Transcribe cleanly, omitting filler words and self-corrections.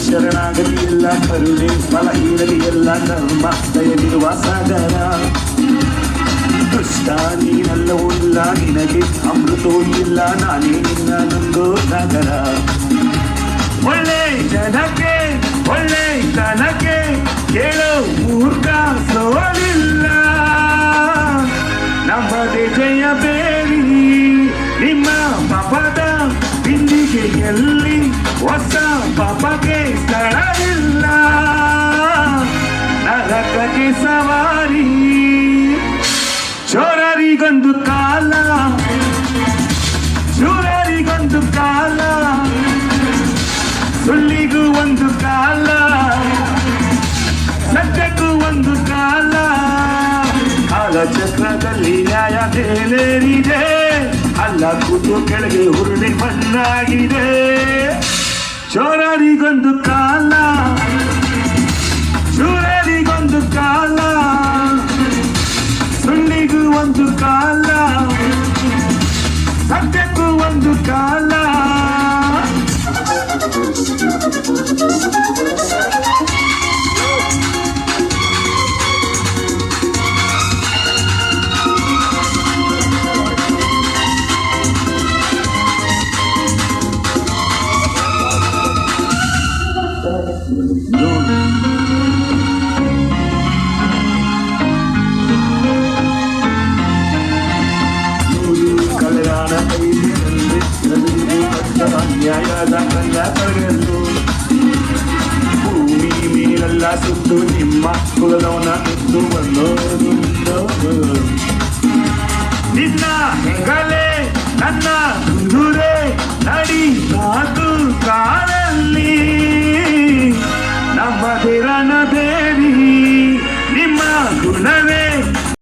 ಶರಣಾಗಲಿ ಎಲ್ಲ ಕರುಣೆ ಫಲ ಇರಲಿ ಎಲ್ಲ ಧರ್ಮ ದಯವಿರುವ ಸಾಗರ ದುಷ್ಟ ನೀನಲ್ಲವೂ ಇಲ್ಲ ನಿನಗೆ ಅಮೃತವೂ ಇಲ್ಲ ನಾನೇ ನಿನ್ನ ನಂಗೋ ಸಾಗರ ಒಳ್ಳೆ ಜನಕ್ಕೆ ಒಳ್ಳೆ ತನಕ್ಕೆ ಕೇಳೋ ಮೂರ್ಖ ಸೋಲಿಲ್ಲ ನಮ್ಮದೇ ಜಯ ಬೇರಿ ನಿಮ್ಮ ಪಾಪದ ಬಿಂದಿಗೆಯಲ್ಲಿ ಹೊಸ ಪಾಪಕ್ಕೆ ಸ್ಥಳವಿಲ್ಲ ನರಕಕ್ಕೆ ಸವಾರಿ ಚೋರರಿಗೊಂದು ಕಾಲ ಶೂರರಿಗೊಂದು ಕಾಲ ಸುಳ್ಳಿಗೂ ಒಂದು ಕಾಲ ಸತ್ಯಕ್ಕೂ ಒಂದು ಕಾಲ ಕಾಲಚಕ್ರದಲ್ಲಿ ನ್ಯಾಯ ಮೇಲೇರಿದೆ ಅಲ್ಲ ಕೂತು ಕೆಳಗೆ ಉರುಳಿ ಮಣ್ಣಾಗಿದೆ ಚೋರರಿಗೊಂದು ಕಾಲ ಶೂರರಿಗೊಂದು ಕಾಲ ಸುಳ್ಳಿಗೂ ಒಂದು ಕಾಲ ಸತ್ಯಕ್ಕೂ ಒಂದು ಕಾಲ ಕಲ್ಯಾಣ ನ್ಯಾಯದ ಕಲ್ಲಗಳು ಭೂಮಿ ಮೇಲೆಲ್ಲ ಸುತ್ತು ನಿಮ್ಮ ಕುಲದವನ ಎದ್ದು ಬಂದೋದು ನಿನ್ನ ಹೆಗಲೇ ನನ್ನ ಕುದುರೆ